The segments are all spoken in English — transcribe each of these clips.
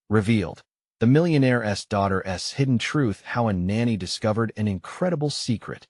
Revealed. The Millionaire's daughter's hidden truth: how a nanny discovered an incredible secret.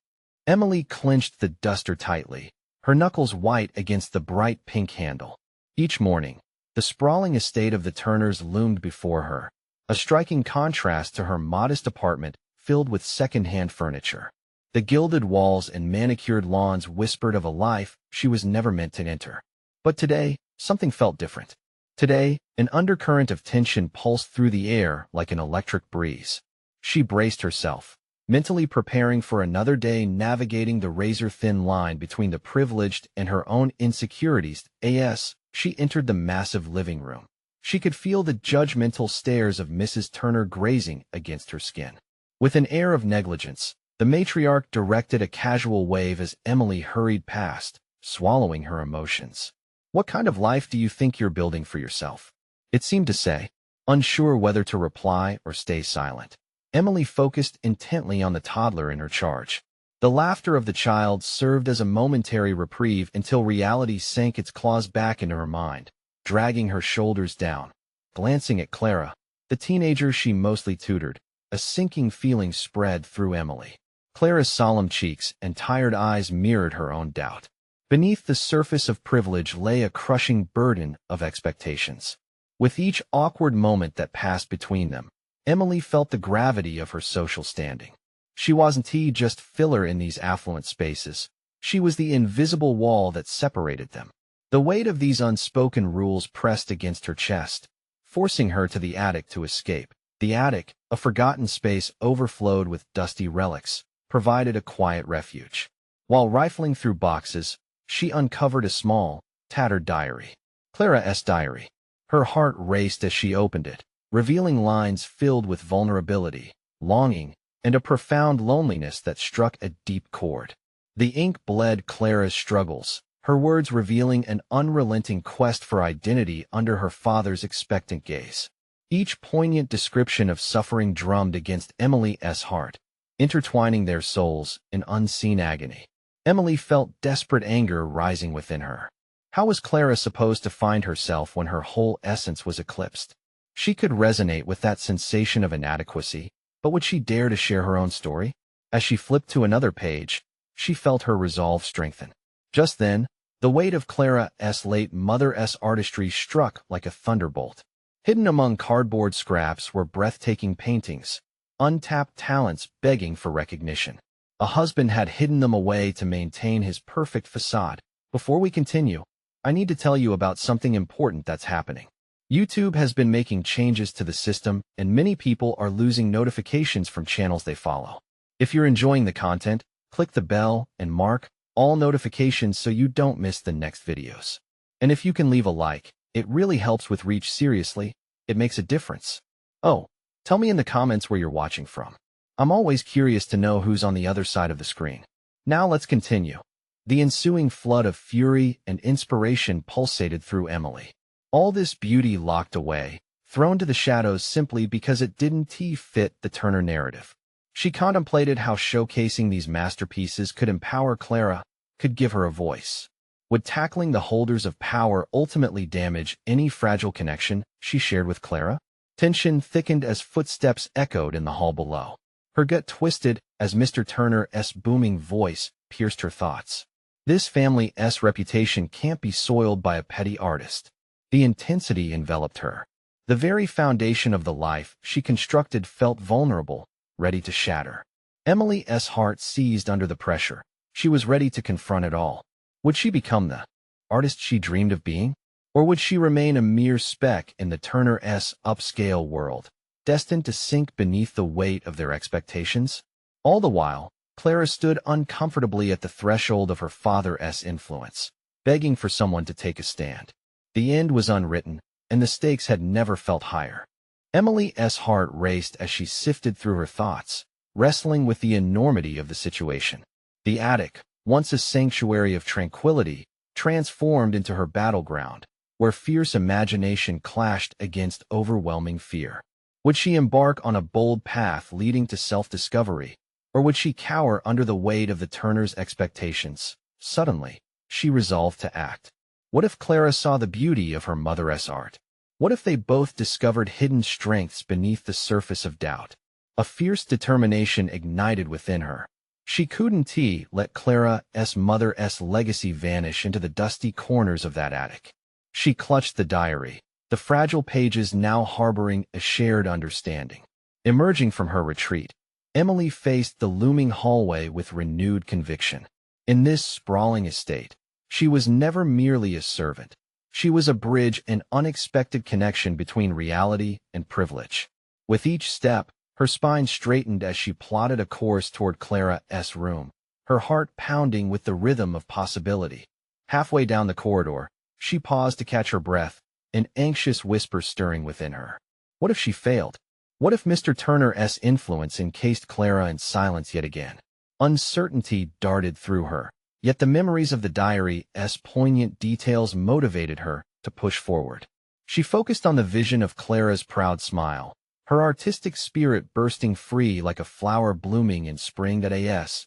Emily clenched the duster tightly, her knuckles white against the bright pink handle. Each morning, the sprawling estate of the Turners loomed before her, a striking contrast to her modest apartment filled with second-hand furniture. The gilded walls and manicured lawns whispered of a life she was never meant to enter. But today, something felt different. Today, an undercurrent of tension pulsed through the air like an electric breeze. She braced herself, mentally preparing for another day navigating the razor-thin line between the privileged and her own insecurities. As she entered the massive living room, she could feel the judgmental stares of Mrs. Turner grazing against her skin. With an air of negligence, the matriarch directed a casual wave as Emily hurried past, swallowing her emotions. "What kind of life do you think you're building for yourself?" it seemed to say, unsure whether to reply or stay silent. Emily focused intently on the toddler in her charge. The laughter of the child served as a momentary reprieve until reality sank its claws back into her mind, dragging her shoulders down. Glancing at Clara, the teenager she mostly tutored, a sinking feeling spread through Emily. Clara's solemn cheeks and tired eyes mirrored her own doubt. Beneath the surface of privilege lay a crushing burden of expectations. With each awkward moment that passed between them, Emily felt the gravity of her social standing. She wasn't just filler in these affluent spaces. She was the invisible wall that separated them. The weight of these unspoken rules pressed against her chest, forcing her to the attic to escape. The attic, a forgotten space overflowed with dusty relics, provided a quiet refuge. While rifling through boxes, she uncovered a small, tattered diary. Clara's diary. Her heart raced as she opened it, revealing lines filled with vulnerability, longing, and a profound loneliness that struck a deep chord. The ink bled Clara's struggles, her words revealing an unrelenting quest for identity under her father's expectant gaze. Each poignant description of suffering drummed against Emily's heart, intertwining their souls in unseen agony. Emily felt desperate anger rising within her. How was Clara supposed to find herself when her whole essence was eclipsed? She could resonate with that sensation of inadequacy, but would she dare to share her own story? As she flipped to another page, she felt her resolve strengthen. Just then, the weight of Clara's late mother's artistry struck like a thunderbolt. Hidden among cardboard scraps were breathtaking paintings, untapped talents begging for recognition. A husband had hidden them away to maintain his perfect facade. Before we continue, I need to tell you about something important that's happening. YouTube has been making changes to the system, and many people are losing notifications from channels they follow. If you're enjoying the content, click the bell and mark all notifications so you don't miss the next videos. And if you can leave a like, it really helps with reach. Seriously, it makes a difference. Oh, tell me in the comments where you're watching from. I'm always curious to know who's on the other side of the screen. Now let's continue. The ensuing flood of fury and inspiration pulsated through Emily. All this beauty locked away, thrown to the shadows simply because it didn't fit the Turner narrative. She contemplated how showcasing these masterpieces could empower Clara, could give her a voice. Would tackling the holders of power ultimately damage any fragile connection she shared with Clara? Tension thickened as footsteps echoed in the hall below. Her gut twisted as Mr. Turner's booming voice pierced her thoughts. This family's reputation can't be soiled by a petty artist. The intensity enveloped her. The very foundation of the life she constructed felt vulnerable, ready to shatter. Emily's heart seized under the pressure. She was ready to confront it all. Would she become the artist she dreamed of being? Or would she remain a mere speck in the Turner's upscale world, destined to sink beneath the weight of their expectations? All the while, Clara stood uncomfortably at the threshold of her father's influence, begging for someone to take a stand. The end was unwritten, and the stakes had never felt higher. Emily's heart raced as she sifted through her thoughts, wrestling with the enormity of the situation. The attic, once a sanctuary of tranquility, transformed into her battleground, where fierce imagination clashed against overwhelming fear. Would she embark on a bold path leading to self-discovery, or would she cower under the weight of the Turners' expectations? Suddenly, she resolved to act. What if Clara saw the beauty of her mother's art? What if they both discovered hidden strengths beneath the surface of doubt? A fierce determination ignited within her. She couldn't let Clara's mother's legacy vanish into the dusty corners of that attic. She clutched the diary, the fragile pages now harboring a shared understanding. Emerging from her retreat, Emily faced the looming hallway with renewed conviction. In this sprawling estate, she was never merely a servant. She was a bridge, an unexpected connection between reality and privilege. With each step, her spine straightened as she plotted a course toward Clara's room, her heart pounding with the rhythm of possibility. Halfway down the corridor, she paused to catch her breath, an anxious whisper stirring within her. What if she failed? What if Mr. Turner's influence encased Clara in silence yet again? Uncertainty darted through her, yet the memories of the diary's poignant details motivated her to push forward. She focused on the vision of Clara's proud smile, her artistic spirit bursting free like a flower blooming in spring.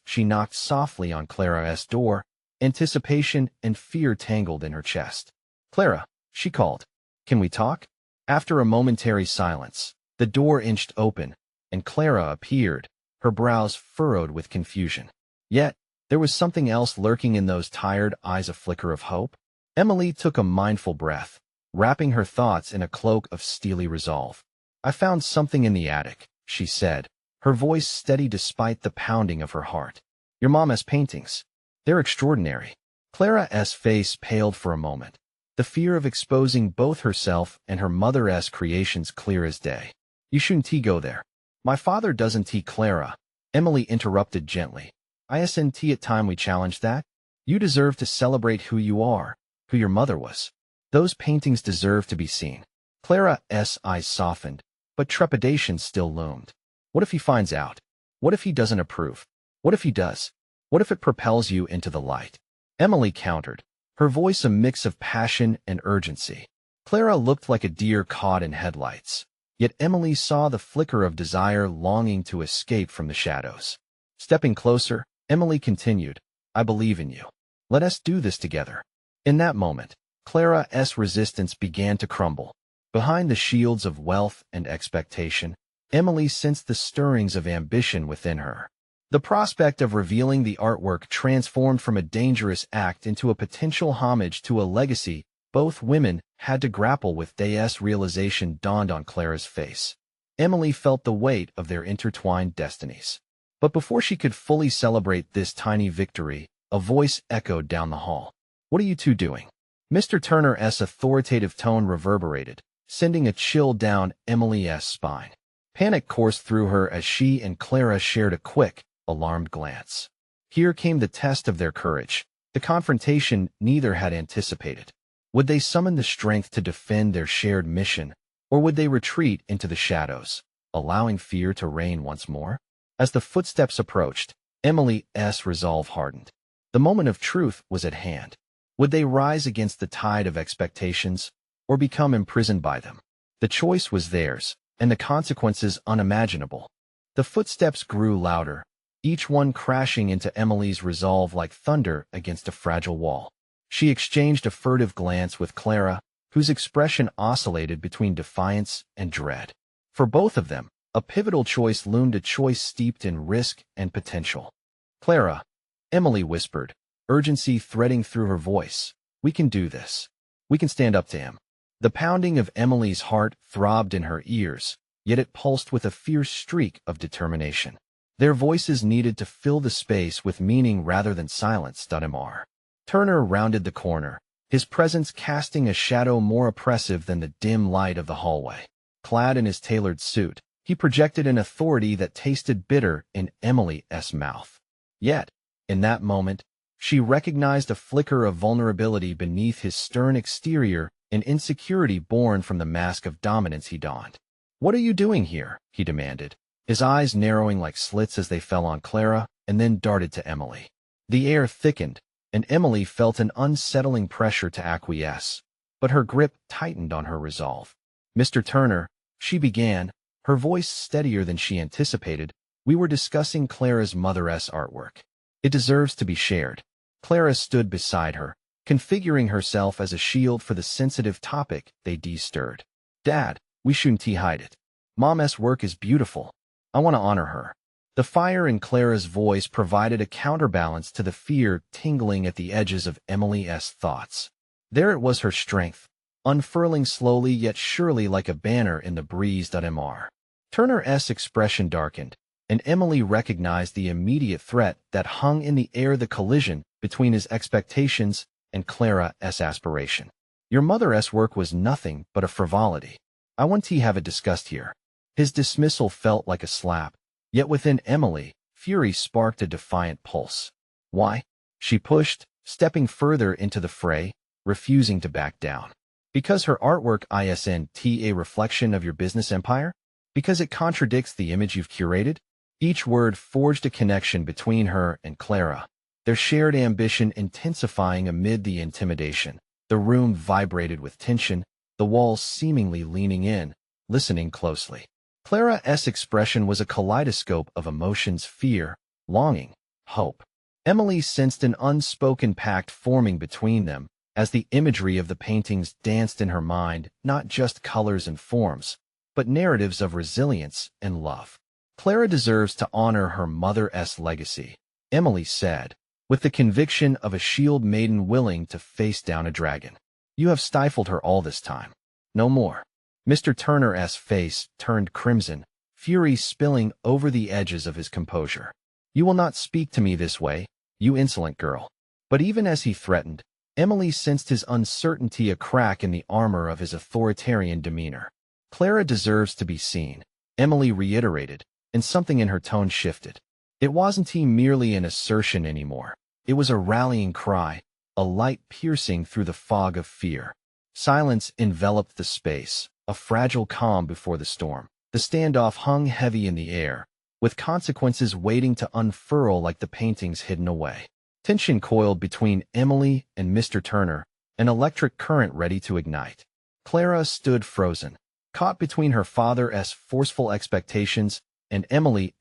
She knocked softly on Clara's door, anticipation and fear tangled in her chest. "Clara," she called, "can we talk?" After a momentary silence, the door inched open, and Clara appeared, her brows furrowed with confusion. Yet, there was something else lurking in those tired eyes, a flicker of hope. Emily took a mindful breath, wrapping her thoughts in a cloak of steely resolve. "I found something in the attic," she said, her voice steady despite the pounding of her heart. "Your mom's paintings. They're extraordinary." Clara's face paled for a moment, the fear of exposing both herself and her mother's creations clear as day. "You shouldn't go there." "My father doesn't." Clara, Emily interrupted gently. "Isn't it time we challenged that? You deserve to celebrate who you are, who your mother was. Those paintings deserve to be seen." Clara's eyes softened, but trepidation still loomed. What if he finds out? What if he doesn't approve? What if he does? What if it propels you into the light? Emily countered, her voice a mix of passion and urgency. Clara looked like a deer caught in headlights, yet Emily saw the flicker of desire longing to escape from the shadows. Stepping closer, Emily continued, "I believe in you. Let us do this together." In that moment, Clara's resistance began to crumble. Behind the shields of wealth and expectation, Emily sensed the stirrings of ambition within her. The prospect of revealing the artwork transformed from a dangerous act into a potential homage to a legacy both women had to grapple with. This realization dawned on Clara's face. Emily felt the weight of their intertwined destinies. But before she could fully celebrate this tiny victory, a voice echoed down the hall. "What are you two doing?" Mr. Turner's authoritative tone reverberated, sending a chill down Emily's spine. Panic coursed through her as she and Clara shared a quick, alarmed glance. Here came the test of their courage, the confrontation neither had anticipated. Would they summon the strength to defend their shared mission, or would they retreat into the shadows, allowing fear to reign once more? As the footsteps approached, Emily's resolve hardened. The moment of truth was at hand. Would they rise against the tide of expectations, or become imprisoned by them? The choice was theirs, and the consequences unimaginable. The footsteps grew louder, each one crashing into Emily's resolve like thunder against a fragile wall. She exchanged a furtive glance with Clara, whose expression oscillated between defiance and dread. For both of them, a pivotal choice loomed, a choice steeped in risk and potential. "Clara," Emily whispered, urgency threading through her voice, "we can do this. We can stand up to him." The pounding of Emily's heart throbbed in her ears, yet it pulsed with a fierce streak of determination. Their voices needed to fill the space with meaning rather than silence. Mr. Turner rounded the corner, his presence casting a shadow more oppressive than the dim light of the hallway. Clad in his tailored suit, he projected an authority that tasted bitter in Emily's mouth. Yet, in that moment, she recognized a flicker of vulnerability beneath his stern exterior, an insecurity born from the mask of dominance he donned. "What are you doing here?" he demanded, his eyes narrowing like slits as they fell on Clara and then darted to Emily. The air thickened, and Emily felt an unsettling pressure to acquiesce, but her grip tightened on her resolve. "Mr. Turner," she began, her voice steadier than she anticipated, "we were discussing Clara's mother's artwork. It deserves to be shared." Clara stood beside her, configuring herself as a shield for the sensitive topic they stirred. Dad, we shouldn't hide it. Mom's work is beautiful. I want to honor her. The fire in Clara's voice provided a counterbalance to the fear tingling at the edges of Emily's thoughts. There it was, her strength, unfurling slowly yet surely like a banner in the breeze. Mr. Turner's expression darkened, and Emily recognized the immediate threat that hung in the air, the collision between his expectations and Clara's aspiration. Your mother's work was nothing but a frivolity. I want to have it discussed here. His dismissal felt like a slap, yet within Emily, fury sparked a defiant pulse. Why? She pushed, stepping further into the fray, refusing to back down. Because her artwork isn't a reflection of your business empire? Because it contradicts the image you've curated? Each word forged a connection between her and Clara, their shared ambition intensifying amid the intimidation. The room vibrated with tension, the walls seemingly leaning in, listening closely. Clara's expression was a kaleidoscope of emotions: fear, longing, hope. Emily sensed an unspoken pact forming between them as the imagery of the paintings danced in her mind, not just colors and forms, but narratives of resilience and love. Clara deserves to honor her mother's legacy, Emily said, with the conviction of a shield maiden willing to face down a dragon. You have stifled her all this time. No more. Mr. Turner's face turned crimson, fury spilling over the edges of his composure. You will not speak to me this way, you insolent girl. But even as he threatened, Emily sensed his uncertainty, a crack in the armor of his authoritarian demeanor. Clara deserves to be seen, Emily reiterated, and something in her tone shifted. It wasn't merely an assertion anymore. It was a rallying cry, a light piercing through the fog of fear. Silence enveloped the space, a fragile calm before the storm. The standoff hung heavy in the air, with consequences waiting to unfurl like the paintings hidden away. Tension coiled between Emily and Mr. Turner, an electric current ready to ignite. Clara stood frozen, caught between her father's forceful expectations and Emily's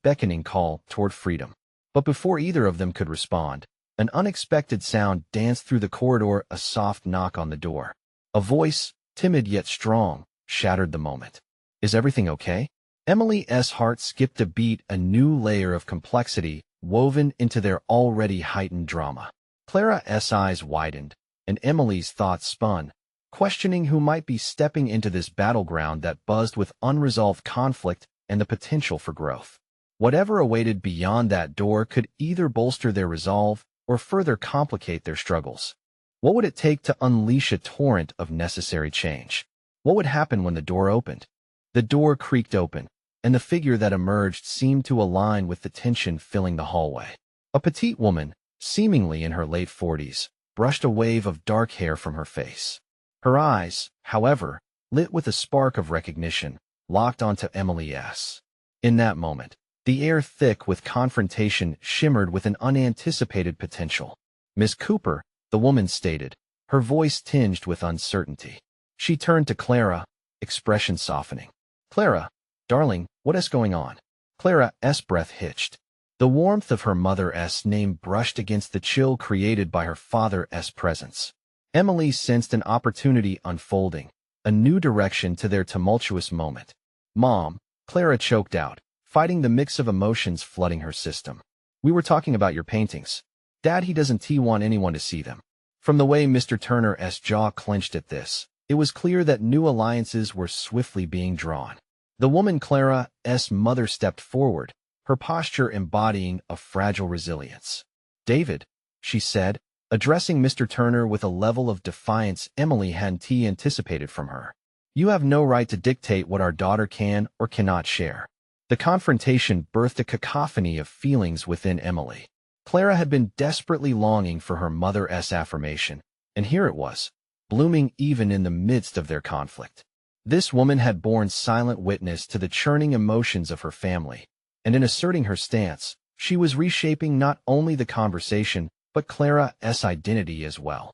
beckoning call toward freedom. But before either of them could respond, an unexpected sound danced through the corridor, a soft knock on the door. A voice, timid yet strong, shattered the moment. Is everything okay? Emily's heart skipped a beat, a new layer of complexity woven into their already heightened drama. Clara's eyes widened, and Emily's thoughts spun, questioning who might be stepping into this battleground that buzzed with unresolved conflict and the potential for growth. Whatever awaited beyond that door could either bolster their resolve or further complicate their struggles. What would it take to unleash a torrent of necessary change? What would happen when the door opened? The door creaked open, and the figure that emerged seemed to align with the tension filling the hallway. A petite woman, seemingly in her late 40s, brushed a wave of dark hair from her face. Her eyes, however, lit with a spark of recognition, locked onto Emily's. In that moment, the air thick with confrontation shimmered with an unanticipated potential. Miss Cooper, the woman stated, her voice tinged with uncertainty. She turned to Clara, expression softening. Clara, darling, what is going on? Clara's breath hitched. The warmth of her mother's name brushed against the chill created by her father's presence. Emily sensed an opportunity unfolding, a new direction to their tumultuous moment. Mom, Clara choked out, fighting the mix of emotions flooding her system. We were talking about your paintings. Dad, he doesn't want anyone to see them. From the way Mr. Turner's jaw clenched at this, it was clear that new alliances were swiftly being drawn. The woman Clara's mother stepped forward, her posture embodying a fragile resilience. David, she said, addressing Mr. Turner with a level of defiance Emily hadn't anticipated from her. You have no right to dictate what our daughter can or cannot share. The confrontation birthed a cacophony of feelings within Emily. Clara had been desperately longing for her mother's affirmation, and here it was, blooming even in the midst of their conflict. This woman had borne silent witness to the churning emotions of her family, and in asserting her stance, she was reshaping not only the conversation, but Clara's identity as well.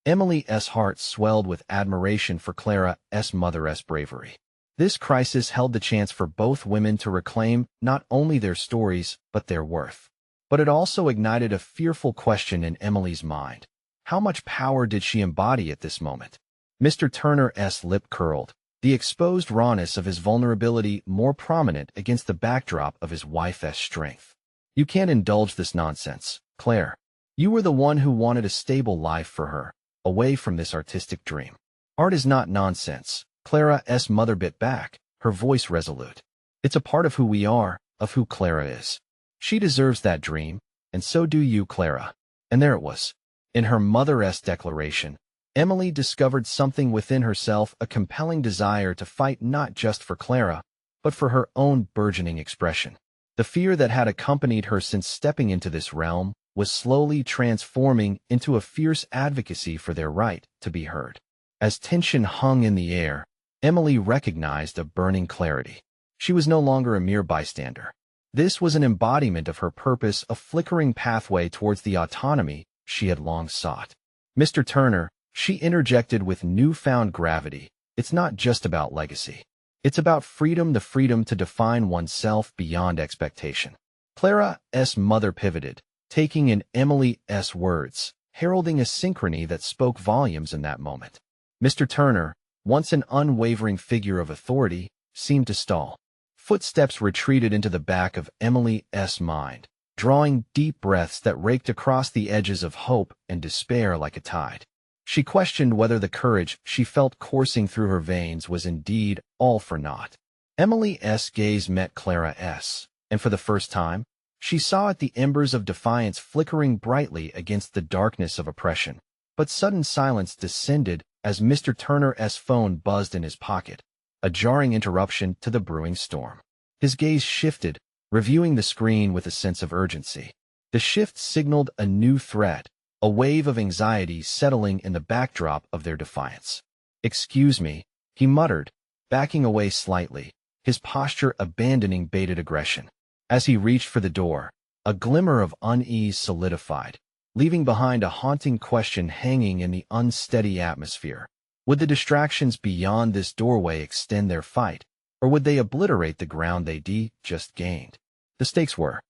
Emily's heart swelled with admiration for Clara's mother's bravery. This crisis held the chance for both women to reclaim not only their stories, but their worth. But it also ignited a fearful question in Emily's mind. How much power did she embody at this moment? Mr. Turner's lip curled, the exposed rawness of his vulnerability more prominent against the backdrop of his wife's strength. You can't indulge this nonsense, Claire. You were the one who wanted a stable life for her, away from this artistic dream. Art is not nonsense, Clara's mother bit back, her voice resolute. It's a part of who we are, of who Clara is. She deserves that dream, and so do you, Clara. And there it was. In her mother's declaration, Emily discovered something within herself, a compelling desire to fight not just for Clara, but for her own burgeoning expression. The fear that had accompanied her since stepping into this realm was slowly transforming into a fierce advocacy for their right to be heard. As tension hung in the air, Emily recognized a burning clarity. She was no longer a mere bystander. This was an embodiment of her purpose, a flickering pathway towards the autonomy she had long sought. Mr. Turner, she interjected with newfound gravity, it's not just about legacy. It's about freedom, the freedom to define oneself beyond expectation. Clara's mother pivoted, taking in Emily's words, heralding a synchrony that spoke volumes in that moment. Mr. Turner, once an unwavering figure of authority, seemed to stall. Footsteps retreated into the back of Emily's mind, drawing deep breaths that raked across the edges of hope and despair like a tide. She questioned whether the courage she felt coursing through her veins was indeed all for naught. Emily's gaze met Clara's, and for the first time, she saw it, the embers of defiance flickering brightly against the darkness of oppression. But sudden silence descended as Mr. Turner's phone buzzed in his pocket, a jarring interruption to the brewing storm. His gaze shifted, reviewing the screen with a sense of urgency. The shift signaled a new threat, a wave of anxiety settling in the backdrop of their defiance. "Excuse me," he muttered, backing away slightly, his posture abandoning bated aggression. As he reached for the door, a glimmer of unease solidified, leaving behind a haunting question hanging in the unsteady atmosphere. Would the distractions beyond this doorway extend their fight, or would they obliterate the ground they just gained? The stakes were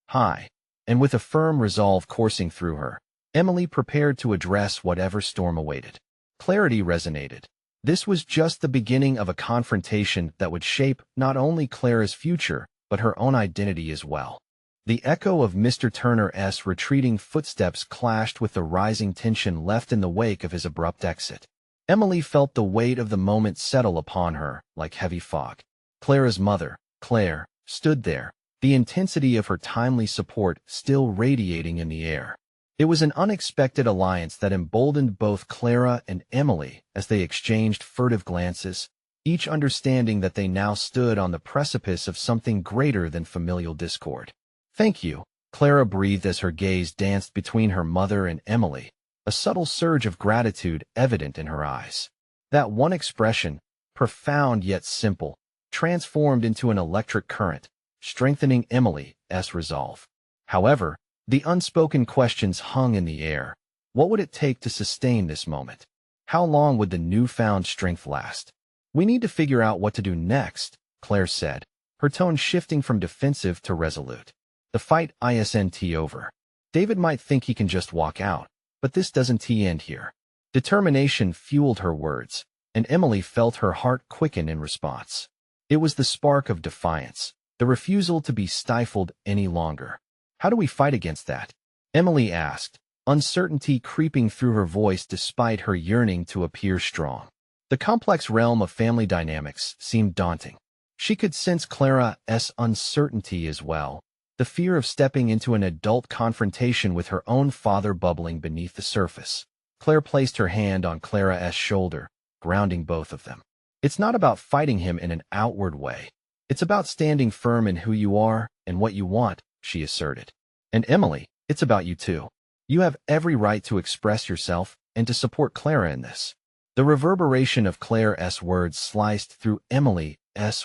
high, and with a firm resolve coursing through her, Emily prepared to address whatever storm awaited. Clarity resonated. This was just the beginning of a confrontation that would shape not only Clara's future, but her own identity as well. The echo of Mr. Turner's retreating footsteps clashed with the rising tension left in the wake of his abrupt exit. Emily felt the weight of the moment settle upon her like heavy fog. Clara's mother, Claire, stood there, the intensity of her timely support still radiating in the air. It was an unexpected alliance that emboldened both Clara and Emily as they exchanged furtive glances, each understanding that they now stood on the precipice of something greater than familial discord. "Thank you," Clara breathed as her gaze danced between her mother and Emily, a subtle surge of gratitude evident in her eyes. That one expression, profound yet simple, transformed into an electric current, strengthening Emily's resolve. However, the unspoken questions hung in the air. What would it take to sustain this moment? How long would the newfound strength last? "We need to figure out what to do next," Claire said, her tone shifting from defensive to resolute. "The fight isn't over. David might think he can just walk out, but this doesn't end here." Determination fueled her words, and Emily felt her heart quicken in response. It was the spark of defiance, the refusal to be stifled any longer. "How do we fight against that?" Emily asked, uncertainty creeping through her voice despite her yearning to appear strong. The complex realm of family dynamics seemed daunting. She could sense Clara's uncertainty as well, the fear of stepping into an adult confrontation with her own father bubbling beneath the surface. Claire placed her hand on Clara's shoulder, grounding both of them. "It's not about fighting him in an outward way. It's about standing firm in who you are and what you want," she asserted. "And Emily, it's about you too. You have every right to express yourself and to support Clara in this." The reverberation of Clara's words sliced through Emily's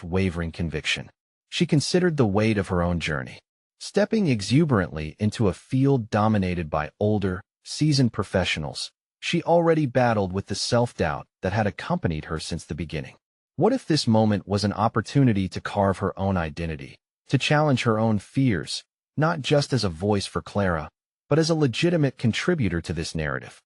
wavering conviction. She considered the weight of her own journey. Stepping exuberantly into a field dominated by older, seasoned professionals, she already battled with the self-doubt that had accompanied her since the beginning. What if this moment was an opportunity to carve her own identity, to challenge her own fears, not just as a voice for Clara, but as a legitimate contributor to this narrative?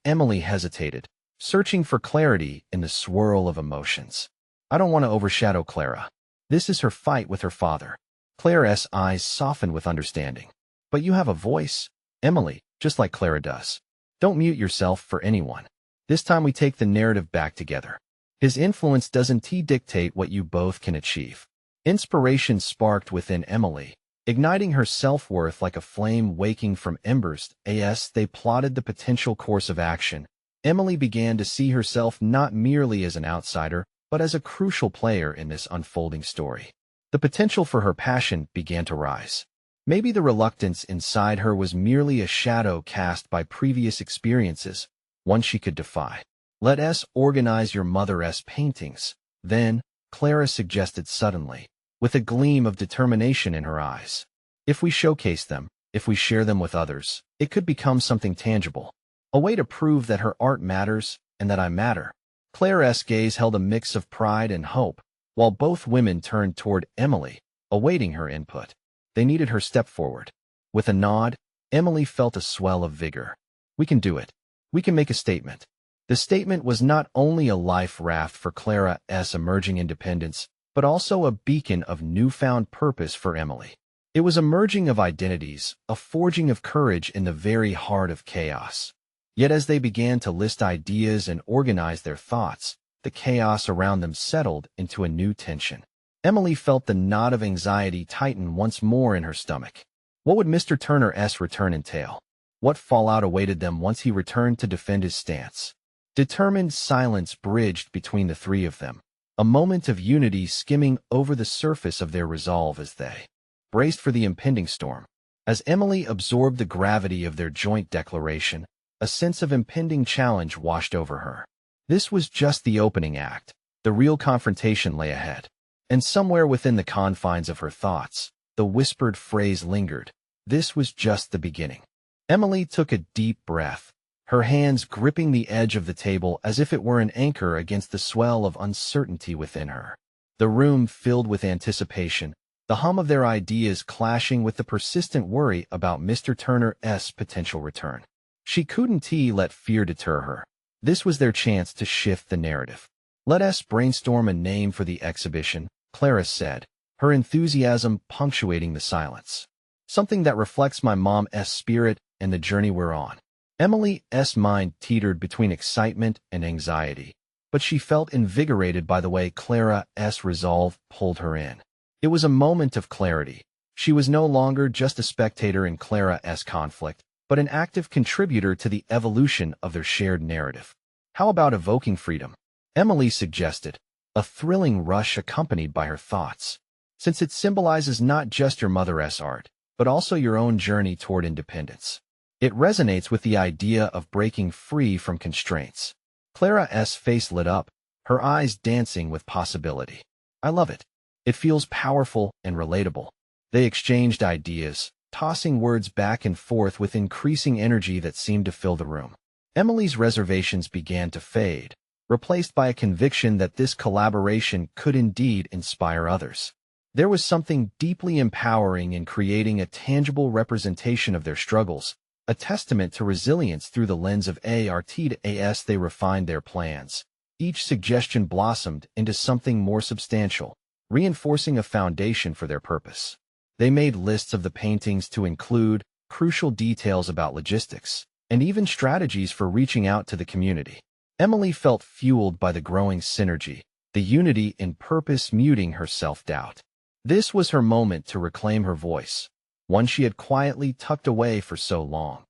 Emily hesitated, searching for clarity in the swirl of emotions. I don't want to overshadow Clara. This is her fight with her father. Clara's eyes softened with understanding. But you have a voice, Emily, just like Clara does. Don't mute yourself for anyone. This time we take the narrative back together. His influence doesn't dictate what you both can achieve. Inspiration sparked within Emily, igniting her self-worth like a flame waking from embers. As they plotted the potential course of action, Emily began to see herself not merely as an outsider, but as a crucial player in this unfolding story. The potential for her passion began to rise. Maybe the reluctance inside her was merely a shadow cast by previous experiences, one she could defy. Let us organize your mother's paintings, then, Clara suggested suddenly, with a gleam of determination in her eyes. If we showcase them, if we share them with others, it could become something tangible. A way to prove that her art matters and that I matter. Clara's gaze held a mix of pride and hope, while both women turned toward Emily, awaiting her input. They needed her step forward. With a nod, Emily felt a swell of vigor. We can do it. We can make a statement. The statement was not only a life raft for Clara's emerging independence, but also a beacon of newfound purpose for Emily. It was a merging of identities, a forging of courage in the very heart of chaos. Yet as they began to list ideas and organize their thoughts, the chaos around them settled into a new tension. Emily felt the knot of anxiety tighten once more in her stomach. What would Mr. Turner's return entail? What fallout awaited them once he returned to defend his stance? Determined silence bridged between the three of them, a moment of unity skimming over the surface of their resolve as they braced for the impending storm. As Emily absorbed the gravity of their joint declaration, a sense of impending challenge washed over her. This was just the opening act. The real confrontation lay ahead. And somewhere within the confines of her thoughts, the whispered phrase lingered. This was just the beginning. Emily took a deep breath, her hands gripping the edge of the table as if it were an anchor against the swell of uncertainty within her. The room filled with anticipation, the hum of their ideas clashing with the persistent worry about Mr. Turner's potential return. She couldn't let fear deter her. This was their chance to shift the narrative. Let us brainstorm a name for the exhibition, Clara said, her enthusiasm punctuating the silence. Something that reflects my mom's spirit and the journey we're on. Emily's mind teetered between excitement and anxiety, but she felt invigorated by the way Clara's resolve pulled her in. It was a moment of clarity. She was no longer just a spectator in Clara's conflict, but an active contributor to the evolution of their shared narrative. How about evoking freedom? Emily suggested, a thrilling rush accompanied by her thoughts. Since it symbolizes not just your mother's art, but also your own journey toward independence. It resonates with the idea of breaking free from constraints. Clara's face lit up, her eyes dancing with possibility. I love it. It feels powerful and relatable. They exchanged ideas, tossing words back and forth with increasing energy that seemed to fill the room. Emily's reservations began to fade, replaced by a conviction that this collaboration could indeed inspire others. There was something deeply empowering in creating a tangible representation of their struggles, a testament to resilience through the lens of art. As they refined their plans, each suggestion blossomed into something more substantial, reinforcing a foundation for their purpose. They made lists of the paintings to include crucial details about logistics, and even strategies for reaching out to the community. Emily felt fueled by the growing synergy, the unity in purpose muting her self-doubt. This was her moment to reclaim her voice, one she had quietly tucked away for so long.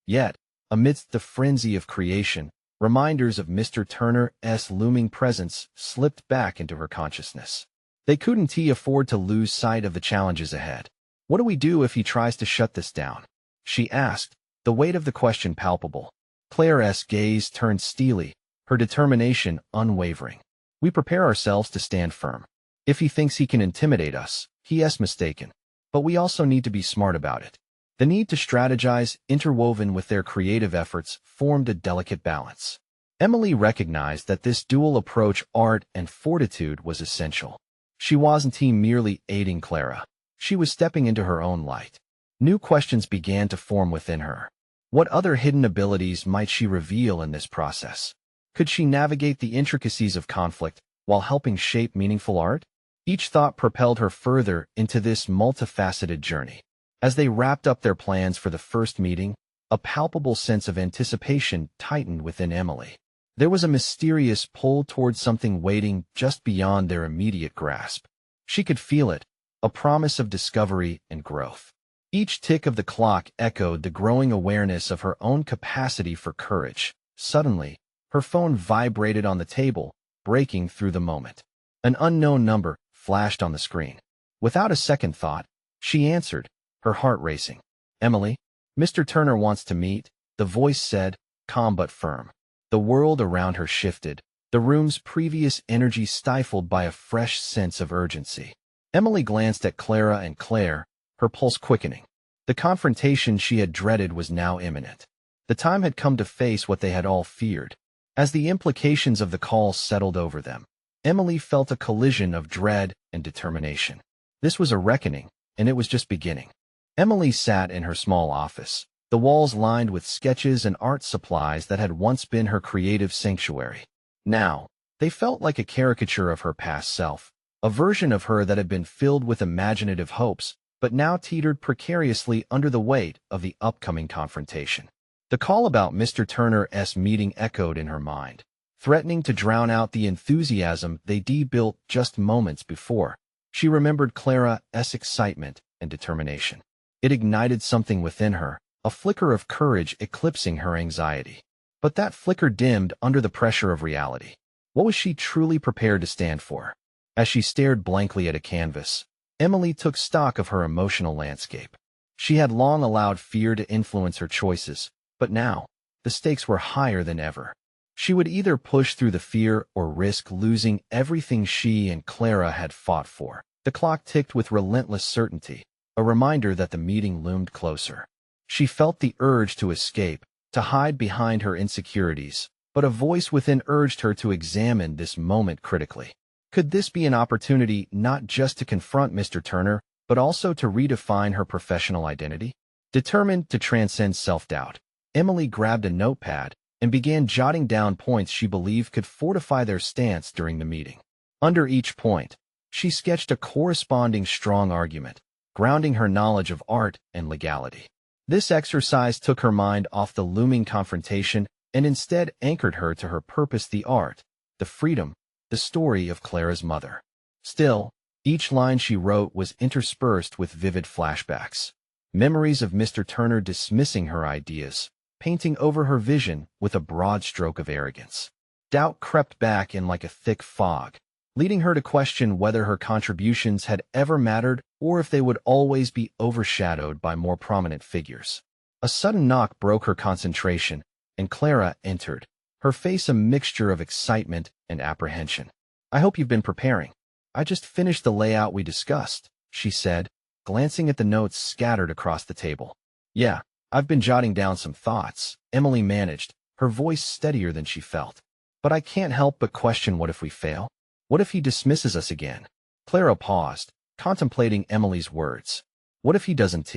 Yet, amidst the frenzy of creation, reminders of Mr. Turner's looming presence slipped back into her consciousness. They couldn't afford to lose sight of the challenges ahead. What do we do if he tries to shut this down? She asked, the weight of the question palpable. Clara's gaze turned steely, her determination unwavering. We prepare ourselves to stand firm. If he thinks he can intimidate us, he is mistaken. But we also need to be smart about it. The need to strategize, interwoven with their creative efforts, formed a delicate balance. Emily recognized that this dual approach, art and fortitude, was essential. She wasn't merely aiding Clara. She was stepping into her own light. New questions began to form within her. What other hidden abilities might she reveal in this process? Could she navigate the intricacies of conflict while helping shape meaningful art? Each thought propelled her further into this multifaceted journey. As they wrapped up their plans for the first meeting, a palpable sense of anticipation tightened within Emily. There was a mysterious pull towards something waiting just beyond their immediate grasp. She could feel it, a promise of discovery and growth. Each tick of the clock echoed the growing awareness of her own capacity for courage. Suddenly, her phone vibrated on the table, breaking through the moment. An unknown number flashed on the screen. Without a second thought, she answered, her heart racing. "Emily, Mr. Turner wants to meet," the voice said, calm but firm. The world around her shifted, the room's previous energy stifled by a fresh sense of urgency. Emily glanced at Clara and Claire, her pulse quickening. The confrontation she had dreaded was now imminent. The time had come to face what they had all feared. As the implications of the call settled over them, Emily felt a collision of dread and determination. This was a reckoning, and it was just beginning. Emily sat in her small office, the walls lined with sketches and art supplies that had once been her creative sanctuary. Now, they felt like a caricature of her past self, a version of her that had been filled with imaginative hopes, but now teetered precariously under the weight of the upcoming confrontation. The call about Mr. Turner's meeting echoed in her mind, threatening to drown out the enthusiasm they'd built just moments before. She remembered Clara's excitement and determination. It ignited something within her, a flicker of courage eclipsing her anxiety. But that flicker dimmed under the pressure of reality. What was she truly prepared to stand for? As she stared blankly at a canvas, Emily took stock of her emotional landscape. She had long allowed fear to influence her choices, but now, the stakes were higher than ever. She would either push through the fear or risk losing everything she and Clara had fought for. The clock ticked with relentless certainty, a reminder that the meeting loomed closer. She felt the urge to escape, to hide behind her insecurities, but a voice within urged her to examine this moment critically. Could this be an opportunity not just to confront Mr. Turner, but also to redefine her professional identity? Determined to transcend self-doubt, Emily grabbed a notepad and began jotting down points she believed could fortify their stance during the meeting. Under each point, she sketched a corresponding strong argument, grounding her knowledge of art and legality. This exercise took her mind off the looming confrontation and instead anchored her to her purpose: the art, the freedom, the story of Clara's mother. Still, each line she wrote was interspersed with vivid flashbacks, memories of Mr. Turner dismissing her ideas, painting over her vision with a broad stroke of arrogance. Doubt crept back in like a thick fog, leading her to question whether her contributions had ever mattered or if they would always be overshadowed by more prominent figures. A sudden knock broke her concentration, and Clara entered, her face a mixture of excitement and apprehension. "I hope you've been preparing. I just finished the layout we discussed," she said, glancing at the notes scattered across the table. "Yeah, I've been jotting down some thoughts," Emily managed, her voice steadier than she felt. "But I can't help but question, what if we fail? What if he dismisses us again?" Clara paused, contemplating Emily's words. "What if he doesn't?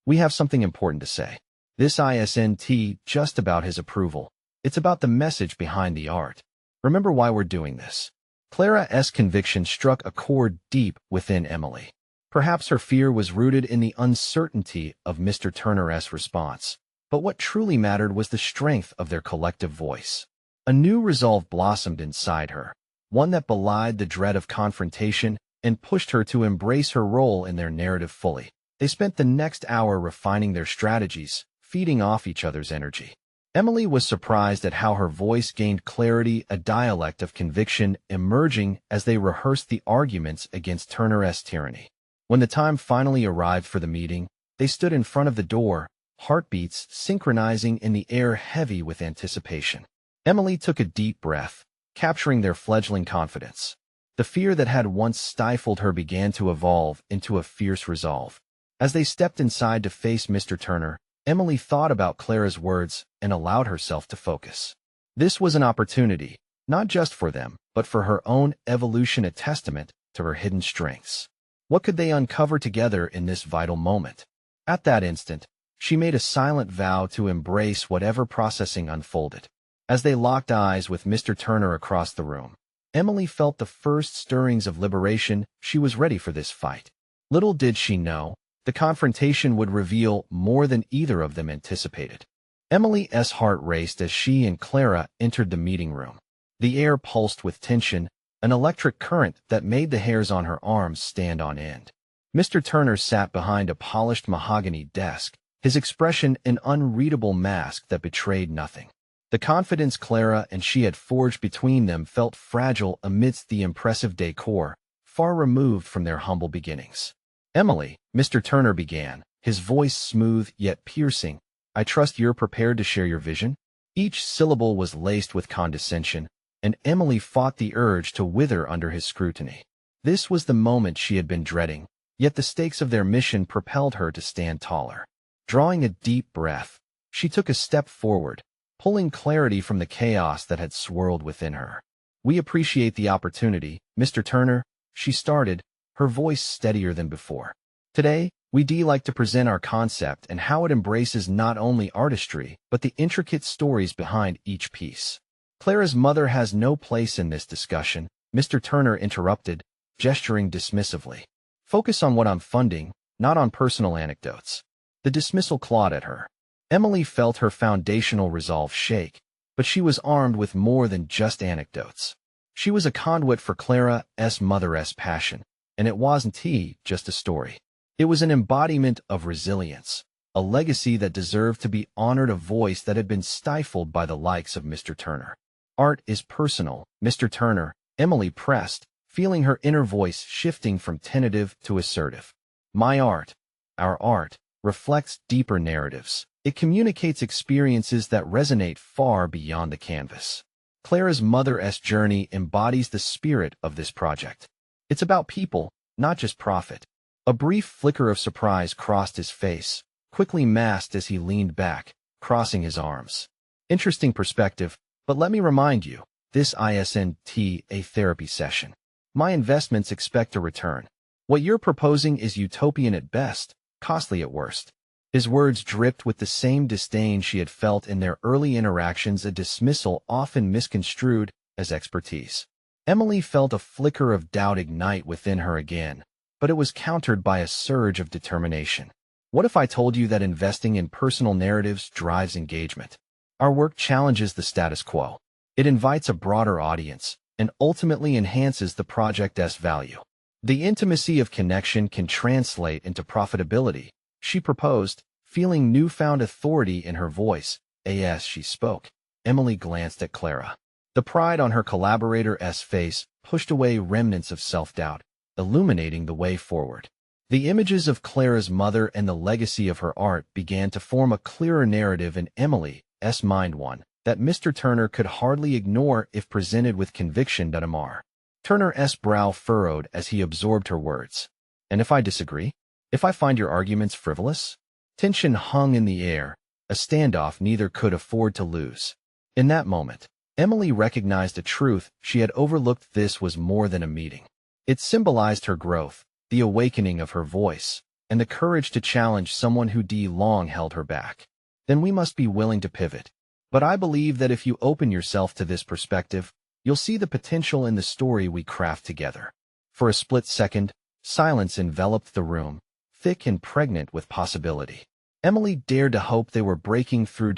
We have something important to say. This isn't just about his approval. It's about the message behind the art. Remember why we're doing this." Clara's conviction struck a chord deep within Emily. Perhaps her fear was rooted in the uncertainty of Mr. Turner's response, but what truly mattered was the strength of their collective voice. A new resolve blossomed inside her, one that belied the dread of confrontation and pushed her to embrace her role in their narrative fully. They spent the next hour refining their strategies, feeding off each other's energy. Emily was surprised at how her voice gained clarity, a dialect of conviction emerging as they rehearsed the arguments against Turner's tyranny. When the time finally arrived for the meeting, they stood in front of the door, heartbeats synchronizing in the air heavy with anticipation. Emily took a deep breath, capturing their fledgling confidence. The fear that had once stifled her began to evolve into a fierce resolve. As they stepped inside to face Mr. Turner, Emily thought about Clara's words and allowed herself to focus. This was an opportunity, not just for them, but for her own evolution, a testament to her hidden strengths. What could they uncover together in this vital moment? At that instant, she made a silent vow to embrace whatever processing unfolded. As they locked eyes with Mr. Turner across the room, Emily felt the first stirrings of liberation. She was ready for this fight. Little did she know, the confrontation would reveal more than either of them anticipated. Emily's heart raced as she and Clara entered the meeting room. The air pulsed with tension, an electric current that made the hairs on her arms stand on end. Mr. Turner sat behind a polished mahogany desk, his expression an unreadable mask that betrayed nothing. The confidence Clara and she had forged between them felt fragile amidst the impressive decor, far removed from their humble beginnings. "Emily," Mr. Turner began, his voice smooth yet piercing, "I trust you're prepared to share your vision?" Each syllable was laced with condescension, and Emily fought the urge to wither under his scrutiny. This was the moment she had been dreading, yet the stakes of their mission propelled her to stand taller. Drawing a deep breath, she took a step forward, pulling clarity from the chaos that had swirled within her. "We appreciate the opportunity, Mr. Turner," she started, her voice steadier than before. "Today, we'd like to present our concept and how it embraces not only artistry, but the intricate stories behind each piece." "Clara's mother has no place in this discussion," Mr. Turner interrupted, gesturing dismissively. "Focus on what I'm funding, not on personal anecdotes." The dismissal clawed at her. Emily felt her foundational resolve shake, but she was armed with more than just anecdotes. She was a conduit for Clara's mother's passion, and it wasn't just a story. It was an embodiment of resilience, a legacy that deserved to be honored, a voice that had been stifled by the likes of Mr. Turner. "Art is personal, Mr. Turner," Emily pressed, feeling her inner voice shifting from tentative to assertive. "My art, our art, reflects deeper narratives. It communicates experiences that resonate far beyond the canvas." Clara's mother's journey embodies the spirit of this project. It's about people, not just profit. A brief flicker of surprise crossed his face, quickly masked as he leaned back, crossing his arms. "Interesting perspective, but let me remind you, this isn't a therapy session. My investments expect a return. What you're proposing is utopian at best, costly at worst." His words dripped with the same disdain she had felt in their early interactions, a dismissal often misconstrued as expertise. Emily felt a flicker of doubt ignite within her again, but it was countered by a surge of determination. "What if I told you that investing in personal narratives drives engagement? Our work challenges the status quo. It invites a broader audience, and ultimately enhances the project's value. The intimacy of connection can translate into profitability," she proposed, feeling newfound authority in her voice. As she spoke, Emily glanced at Clara. The pride on her collaborator's face pushed away remnants of self-doubt, illuminating the way forward. The images of Clara's mother and the legacy of her art began to form a clearer narrative in Emily's mind, one that Mr. Turner could hardly ignore if presented with conviction. Turner's brow furrowed as he absorbed her words. "And if I disagree? If I find your arguments frivolous?" Tension hung in the air, a standoff neither could afford to lose. In that moment, Emily recognized a truth she had overlooked. This was more than a meeting. It symbolized her growth, the awakening of her voice, and the courage to challenge someone who long held her back. "Then we must be willing to pivot. But I believe that if you open yourself to this perspective, you'll see the potential in the story we craft together." For a split second, silence enveloped the room, thick and pregnant with possibility. Emily dared to hope they were breaking through.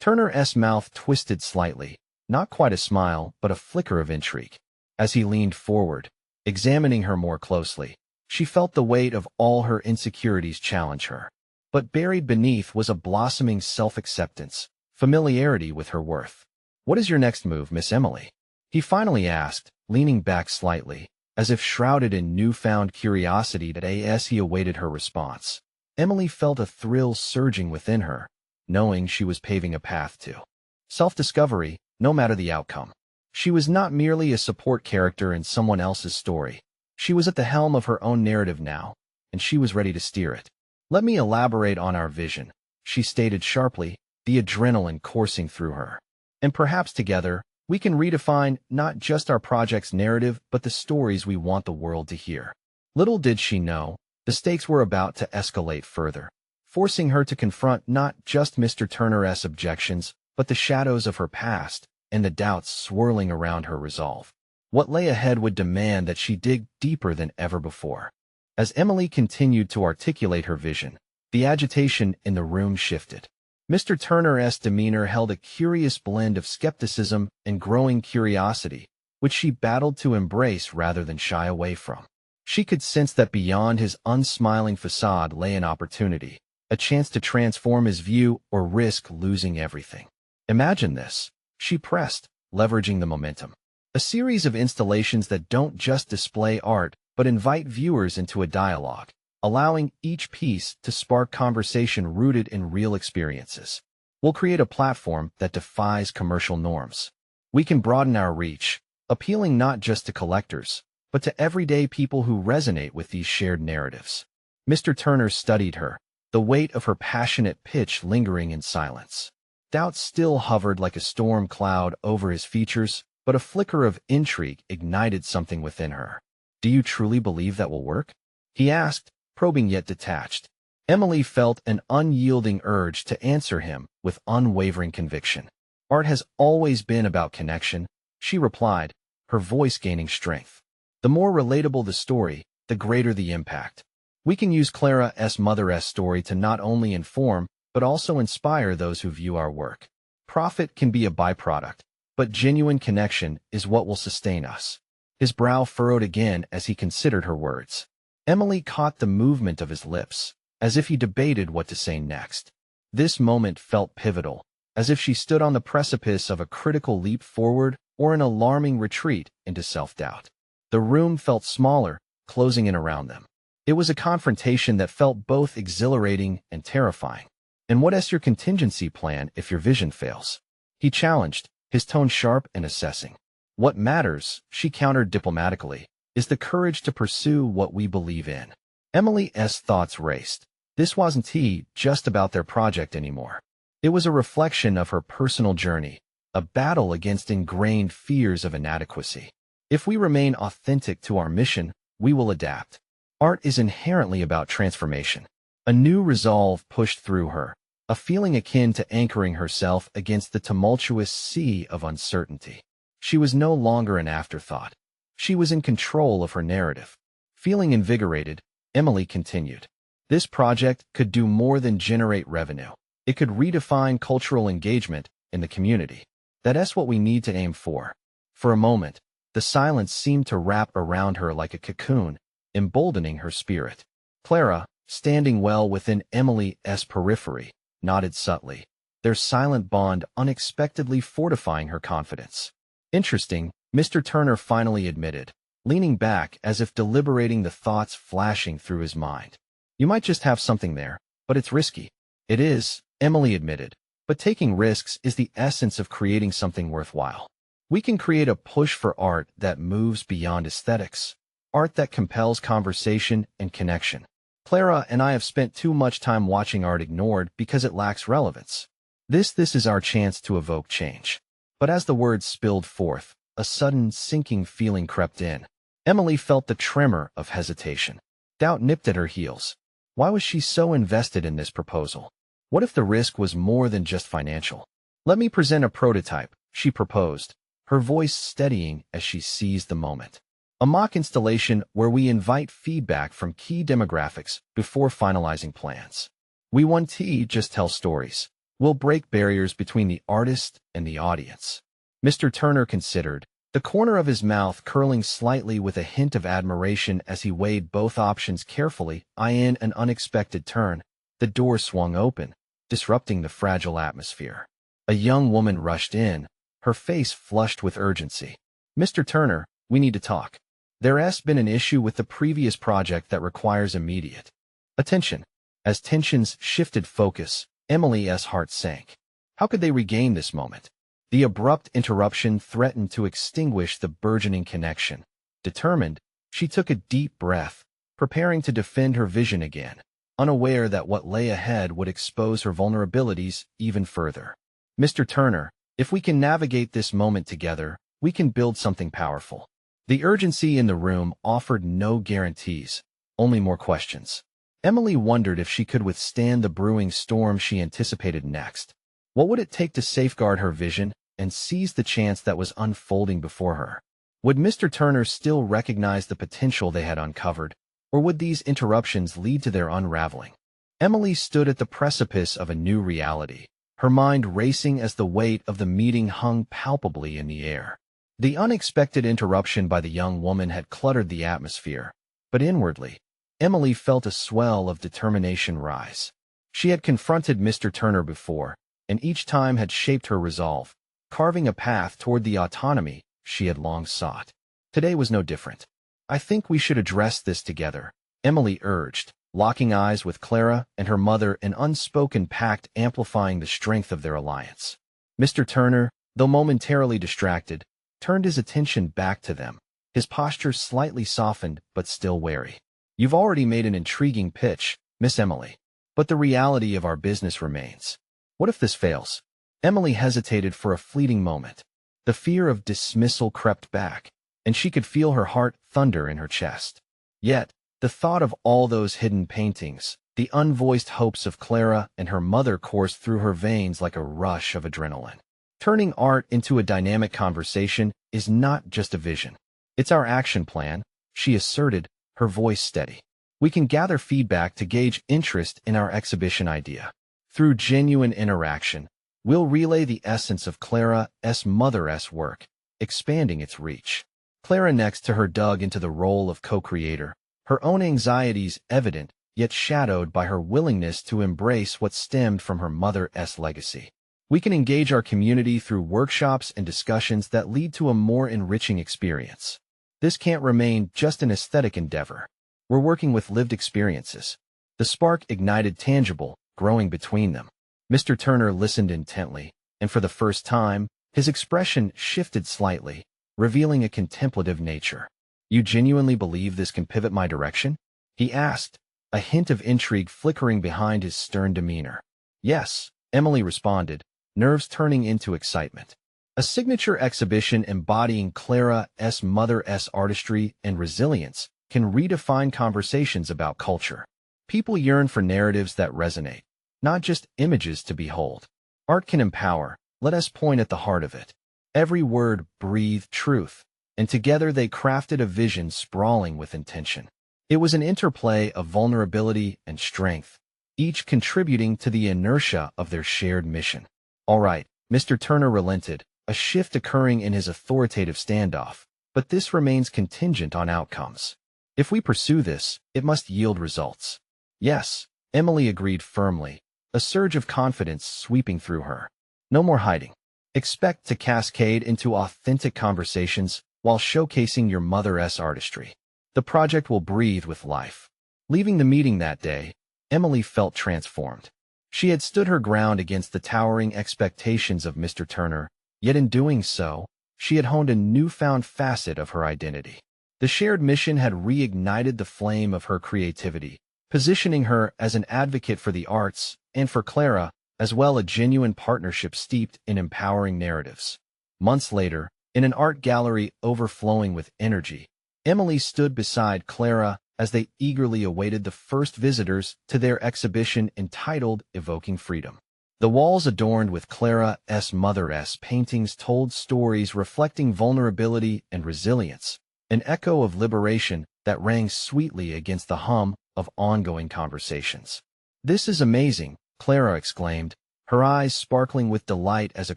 Turner's mouth twisted slightly, not quite a smile, but a flicker of intrigue. As he leaned forward, examining her more closely, she felt the weight of all her insecurities challenge her. But buried beneath was a blossoming self-acceptance, familiarity with her worth. "What is your next move, Miss Emily?" he finally asked, leaning back slightly, as if shrouded in newfound curiosity. As he awaited her response, Emily felt a thrill surging within her, knowing she was paving a path to self-discovery, no matter the outcome. She was not merely a support character in someone else's story. She was at the helm of her own narrative now, and she was ready to steer it. "Let me elaborate on our vision," she stated sharply, the adrenaline coursing through her. "And perhaps together, we can redefine not just our project's narrative, but the stories we want the world to hear." Little did she know, the stakes were about to escalate further, forcing her to confront not just Mr. Turner's objections, but the shadows of her past and the doubts swirling around her resolve. What lay ahead would demand that she dig deeper than ever before. As Emily continued to articulate her vision, the agitation in the room shifted. Mr. Turner's demeanor held a curious blend of skepticism and growing curiosity, which she battled to embrace rather than shy away from. She could sense that beyond his unsmiling facade lay an opportunity, a chance to transform his view or risk losing everything. Imagine this, she pressed, leveraging the momentum. A series of installations that don't just display art, but invite viewers into a dialogue, allowing each piece to spark conversation rooted in real experiences. We'll create a platform that defies commercial norms. We can broaden our reach, appealing not just to collectors, but to everyday people who resonate with these shared narratives. Mr. Turner studied her, the weight of her passionate pitch lingering in silence. Doubt still hovered like a storm cloud over his features, but a flicker of intrigue ignited something within her. "Do you truly believe that will work?" he asked, probing yet detached. Emily felt an unyielding urge to answer him with unwavering conviction. "Art has always been about connection," she replied, her voice gaining strength. "The more relatable the story, the greater the impact. We can use Clara's mother's story to not only inform, but also inspire those who view our work. Profit can be a byproduct, but genuine connection is what will sustain us." His brow furrowed again as he considered her words. Emily caught the movement of his lips, as if he debated what to say next. This moment felt pivotal, as if she stood on the precipice of a critical leap forward or an alarming retreat into self-doubt. The room felt smaller, closing in around them. It was a confrontation that felt both exhilarating and terrifying. "And what's your contingency plan if your vision fails?" he challenged, his tone sharp and assessing. "What matters," she countered diplomatically, "is the courage to pursue what we believe in." Emily's thoughts raced. This wasn't just about their project anymore. It was a reflection of her personal journey, a battle against ingrained fears of inadequacy. If we remain authentic to our mission, we will adapt. Art is inherently about transformation. A new resolve pushed through her, a feeling akin to anchoring herself against the tumultuous sea of uncertainty. She was no longer an afterthought. She was in control of her narrative. Feeling invigorated, Emily continued. "This project could do more than generate revenue. It could redefine cultural engagement in the community. That's what we need to aim for." For a moment, the silence seemed to wrap around her like a cocoon, emboldening her spirit. Clara, standing well within Emily's periphery, nodded subtly, their silent bond unexpectedly fortifying her confidence. "Interesting," Mr. Turner finally admitted, leaning back as if deliberating the thoughts flashing through his mind. "You might just have something there, but it's risky." "It is," Emily admitted, "but taking risks is the essence of creating something worthwhile. We can create a push for art that moves beyond aesthetics, art that compels conversation and connection. Clara and I have spent too much time watching art ignored because it lacks relevance. This is our chance to evoke change." But as the words spilled forth, a sudden sinking feeling crept in. Emily felt the tremor of hesitation. Doubt nipped at her heels. Why was she so invested in this proposal? What if the risk was more than just financial? "Let me present a prototype," she proposed, her voice steadying as she seized the moment. "A mock installation where we invite feedback from key demographics before finalizing plans. We won't just tell stories. We'll break barriers between the artist and the audience." Mr. Turner considered, the corner of his mouth curling slightly with a hint of admiration as he weighed both options carefully. In an unexpected turn, the door swung open, disrupting the fragile atmosphere. A young woman rushed in, her face flushed with urgency. "Mr. Turner, we need to talk. There's been an issue with the previous project that requires immediate attention." As tensions shifted focus, Emily's heart sank. How could they regain this moment? The abrupt interruption threatened to extinguish the burgeoning connection. Determined, she took a deep breath, preparing to defend her vision again, unaware that what lay ahead would expose her vulnerabilities even further. "Mr. Turner, if we can navigate this moment together, we can build something powerful." The urgency in the room offered no guarantees, only more questions. Emily wondered if she could withstand the brewing storm she anticipated next. What would it take to safeguard her vision and seize the chance that was unfolding before her? Would Mr. Turner still recognize the potential they had uncovered, or would these interruptions lead to their unraveling? Emily stood at the precipice of a new reality, her mind racing as the weight of the meeting hung palpably in the air. The unexpected interruption by the young woman had cluttered the atmosphere, but inwardly, Emily felt a swell of determination rise. She had confronted Mr. Turner before, and each time had shaped her resolve, carving a path toward the autonomy she had long sought. Today was no different. "I think we should address this together," Emily urged, locking eyes with Clara and her mother, an unspoken pact amplifying the strength of their alliance. Mr. Turner, though momentarily distracted, turned his attention back to them, his posture slightly softened but still wary. "You've already made an intriguing pitch, Miss Emily, but the reality of our business remains. What if this fails?" Emily hesitated for a fleeting moment. The fear of dismissal crept back, and she could feel her heart thunder in her chest. Yet, the thought of all those hidden paintings, the unvoiced hopes of Clara and her mother coursed through her veins like a rush of adrenaline. Turning art into a dynamic conversation is not just a vision. It's our action plan, she asserted, her voice steady. We can gather feedback to gauge interest in our exhibition idea. Through genuine interaction, we'll relay the essence of Clara's mother's work, expanding its reach. Clara next to her dug into the role of co-creator, her own anxieties evident, yet shadowed by her willingness to embrace what stemmed from her mother's legacy. We can engage our community through workshops and discussions that lead to a more enriching experience. This can't remain just an aesthetic endeavor. We're working with lived experiences. The spark ignited tangible, growing between them. Mr. Turner listened intently, and for the first time, his expression shifted slightly, revealing a contemplative nature. "You genuinely believe this can pivot my direction?" he asked, a hint of intrigue flickering behind his stern demeanor. "Yes," Emily responded, nerves turning into excitement. A signature exhibition embodying Clara's mother's artistry and resilience can redefine conversations about culture. People yearn for narratives that resonate, not just images to behold. Art can empower, let us point at the heart of it. Every word breathed truth, and together they crafted a vision sprawling with intention. It was an interplay of vulnerability and strength, each contributing to the inertia of their shared mission. "All right," Mr. Turner relented, a shift occurring in his authoritative standoff, "but this remains contingent on outcomes. If we pursue this, it must yield results." "Yes," Emily agreed firmly, a surge of confidence sweeping through her. "No more hiding. Expect to cascade into authentic conversations while showcasing your mother's artistry. The project will breathe with life." Leaving the meeting that day, Emily felt transformed. She had stood her ground against the towering expectations of Mr. Turner, yet in doing so, she had honed a newfound facet of her identity. The shared mission had reignited the flame of her creativity, positioning her as an advocate for the arts and for Clara, as well a genuine partnership steeped in empowering narratives. Months later, in an art gallery overflowing with energy, Emily stood beside Clara as they eagerly awaited the first visitors to their exhibition entitled Evoking Freedom. The walls adorned with Clara's mother's paintings told stories reflecting vulnerability and resilience, an echo of liberation that rang sweetly against the hum of ongoing conversations. "This is amazing," Clara exclaimed, her eyes sparkling with delight as a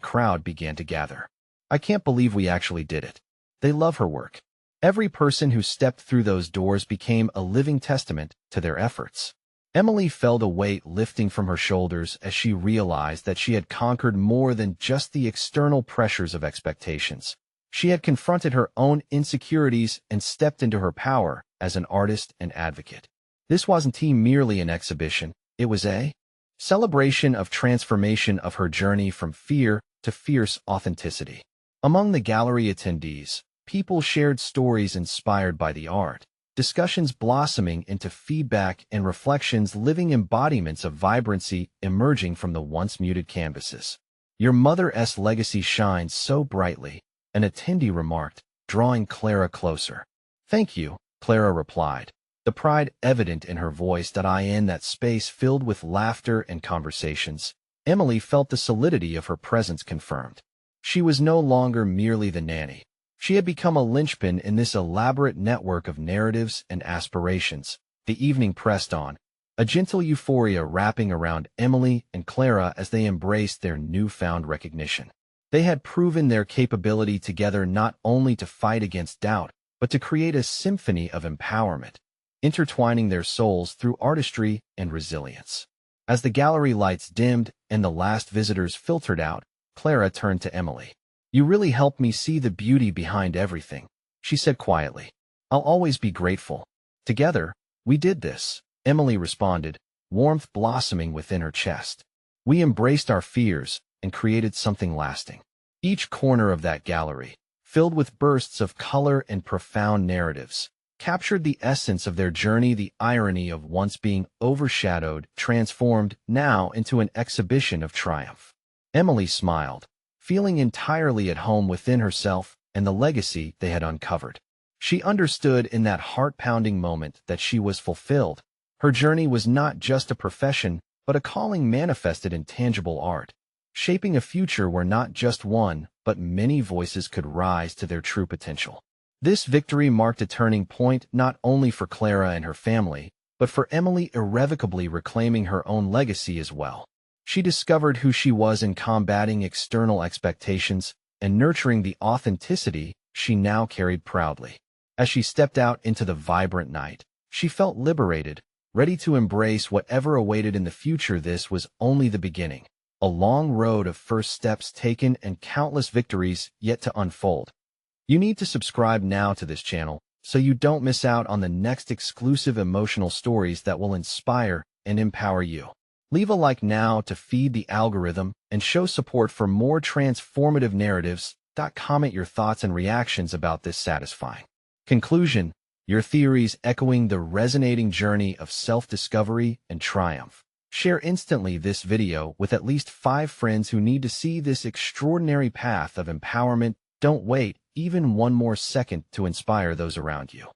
crowd began to gather. "I can't believe we actually did it." They love her work. Every person who stepped through those doors became a living testament to their efforts. Emily felt a weight lifting from her shoulders as she realized that she had conquered more than just the external pressures of expectations. She had confronted her own insecurities and stepped into her power as an artist and advocate. This wasn't merely an exhibition, it was a celebration of transformation of her journey from fear to fierce authenticity. Among the gallery attendees, people shared stories inspired by the art, discussions blossoming into feedback and reflections, living embodiments of vibrancy emerging from the once muted canvases. "Your mother's legacy shines so brightly," an attendee remarked, drawing Clara closer. "Thank you," Clara replied, the pride evident in her voice. In that space filled with laughter and conversations, Emily felt the solidity of her presence confirmed. She was no longer merely the nanny. She had become a linchpin in this elaborate network of narratives and aspirations. The evening pressed on, a gentle euphoria wrapping around Emily and Clara as they embraced their newfound recognition. They had proven their capability together not only to fight against doubt, but to create a symphony of empowerment, intertwining their souls through artistry and resilience. As the gallery lights dimmed and the last visitors filtered out, Clara turned to Emily. "You really helped me see the beauty behind everything," she said quietly. "I'll always be grateful. Together, we did this," Emily responded, warmth blossoming within her chest. "We embraced our fears and created something lasting." Each corner of that gallery, filled with bursts of color and profound narratives, captured the essence of their journey, the irony of once being overshadowed, transformed now into an exhibition of triumph. Emily smiled, feeling entirely at home within herself and the legacy they had uncovered. She understood in that heart-pounding moment that she was fulfilled. Her journey was not just a profession, but a calling manifested in tangible art, shaping a future where not just one, but many voices could rise to their true potential. This victory marked a turning point not only for Clara and her family, but for Emily, irrevocably reclaiming her own legacy as well. She discovered who she was in combating external expectations and nurturing the authenticity she now carried proudly. As she stepped out into the vibrant night, she felt liberated, ready to embrace whatever awaited in the future. This was only the beginning, a long road of first steps taken and countless victories yet to unfold. You need to subscribe now to this channel so you don't miss out on the next exclusive emotional stories that will inspire and empower you. Leave a like now to feed the algorithm and show support for more transformative narratives. Comment your thoughts and reactions about this satisfying conclusion, your theories echoing the resonating journey of self-discovery and triumph. Share instantly this video with at least 5 friends who need to see this extraordinary path of empowerment. Don't wait even one more second to inspire those around you.